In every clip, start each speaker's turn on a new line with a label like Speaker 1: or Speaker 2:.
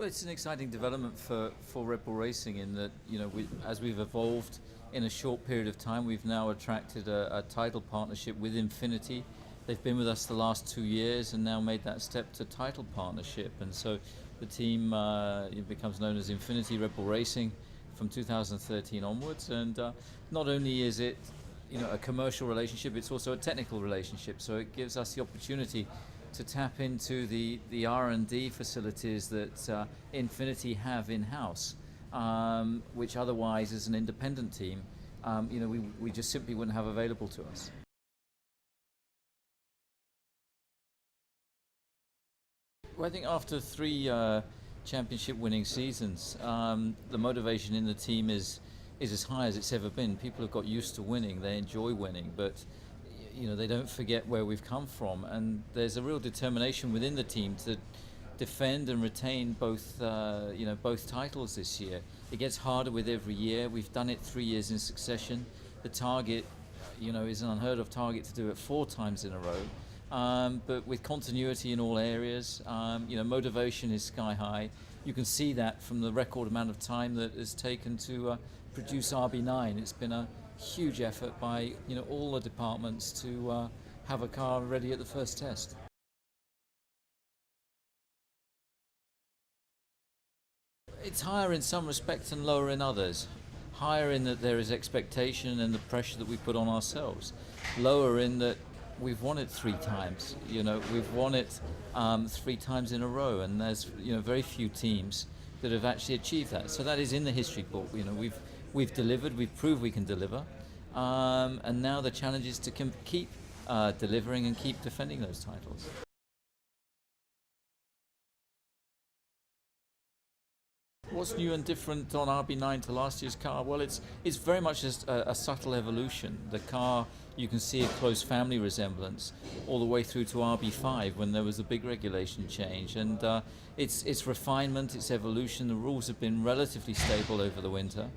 Speaker 1: Well, it's an exciting development for Red Bull Racing in that, as we've evolved in a short period of time, we've now attracted a title partnership with Infinity. They've been with us the last 2 years and now made that step to title partnership. And so the team it becomes known as Infinity Red Bull Racing from 2013 onwards. And not only is it a commercial relationship, it's also a technical relationship. So it gives us the opportunity to tap into the R&D facilities that Infinity have in-house, which otherwise, as an independent team, we just simply wouldn't have available to us. Well, I think after 3 championship-winning seasons, the motivation in the team is as high as it's ever been. People have got used to winning; they enjoy winning, but they don't forget where we've come from, and there's a real determination within the team to defend and retain both titles this year. It gets harder with every year. We've done it 3 years in succession. The target, is an unheard of target to do it 4 times in a row. But with continuity in all areas, motivation is sky high. You can see that from the record amount of time that it's taken to produce RB9. It's been a huge effort by all the departments to have a car ready at the first test. It's higher in some respects and lower in others. Higher in that there is expectation and the pressure that we put on ourselves. Lower in that we've won it 3 times. We've won it 3 times in a row, and there's very few teams that have actually achieved that. So that is in the history book. We've delivered. We've proved we can deliver, and now the challenge is to keep delivering and keep defending those titles. What's new and different on RB9 to last year's car? Well, it's very much just a subtle evolution. The car, you can see a close family resemblance all the way through to RB5 when there was a big regulation change. And it's refinement, it's evolution. The rules have been relatively stable over the winter.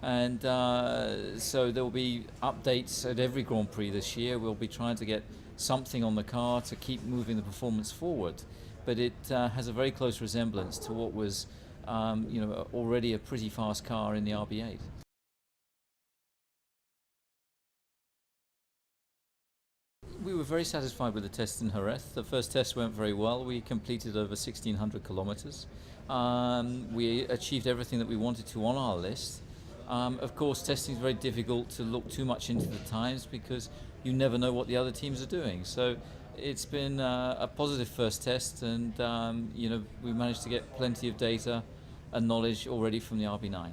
Speaker 1: And so there will be updates at every Grand Prix this year. We'll be trying to get something on the car to keep moving the performance forward. But it has a very close resemblance to what was already a pretty fast car in the RB8. We were very satisfied with the test in Jerez. The first test went very well. We completed over 1,600 kilometers. We achieved everything that we wanted to on our list. Of course, testing is very difficult to look too much into the times because you never know what the other teams are doing. So it's been a positive first test, and we managed to get plenty of data and knowledge already from the RB9.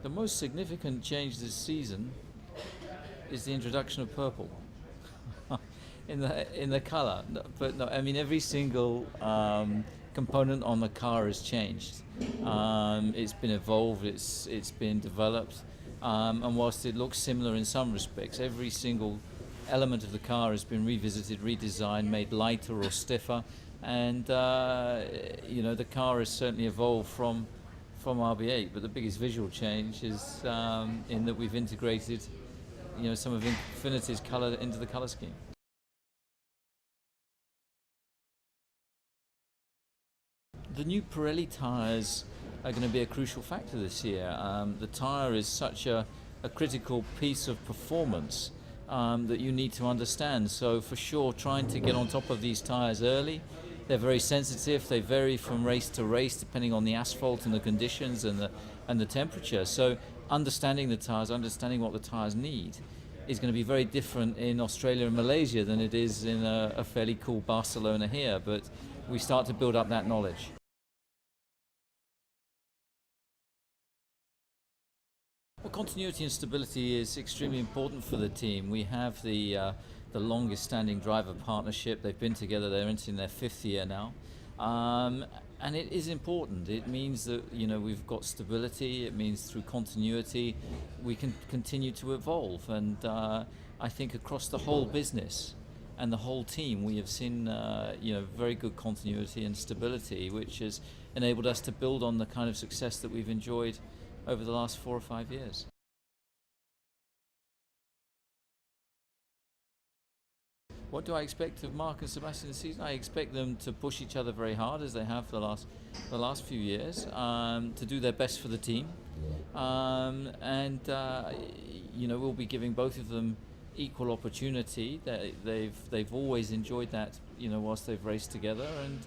Speaker 1: The most significant change this season is the introduction of purple in the color. But no, I mean every single component on the car has changed. It's been evolved. It's been developed. And whilst it looks similar in some respects, every single element of the car has been revisited, redesigned, made lighter or stiffer, and the car has certainly evolved from RB8. But the biggest visual change is in that we've integrated some of Infinity's color into the color scheme. The new Pirelli tyres are going to be a crucial factor this year. The tyre is such a critical piece of performance that you need to understand. So for sure, trying to get on top of these tyres early. They're very sensitive. They vary from race to race depending on the asphalt and the conditions and the temperature. So understanding the tyres, understanding what the tyres need, is going to be very different in Australia and Malaysia than it is in a fairly cool Barcelona here. But we start to build up that knowledge. Well, continuity and stability is extremely important for the team. We have the longest standing driver partnership. They've been together, they're entering their 5th year now. And it is important. It means that we've got stability. It means through continuity we can continue to evolve. And I think across the whole business and the whole team we have seen very good continuity and stability, which has enabled us to build on the kind of success that we've enjoyed over the last 4 or 5 years. What do I expect of Mark and Sebastian this season? I expect them to push each other very hard as they have for the last few years, to do their best for the team, and we'll be giving both of them equal opportunity. They've always enjoyed that, whilst they've raced together, and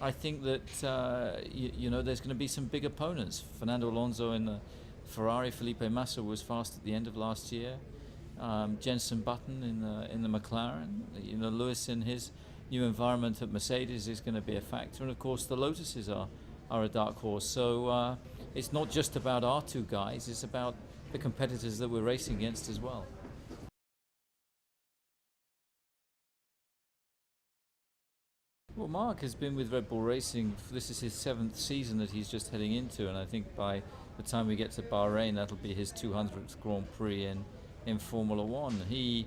Speaker 1: I think that there's going to be some big opponents. Fernando Alonso in the Ferrari, Felipe Massa was fast at the end of last year. Jenson Button in the McLaren, Lewis in his new environment at Mercedes is going to be a factor, and of course the Lotuses are a dark horse. So it's not just about our two guys; it's about the competitors that we're racing against as well. Well, Mark has been with Red Bull Racing. This is his 7th season that he's just heading into, and I think by the time we get to Bahrain, that'll be his 200th Grand Prix in Formula One. He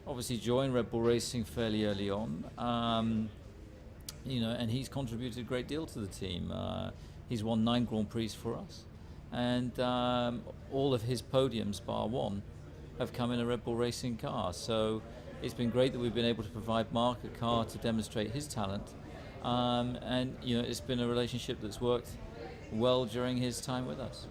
Speaker 1: obviously joined Red Bull Racing fairly early on, and he's contributed a great deal to the team. He's won 9 Grand Prix for us, and all of his podiums, bar one, have come in a Red Bull Racing car. So it's been great that we've been able to provide Mark a car to demonstrate his talent, and it's been a relationship that's worked well during his time with us.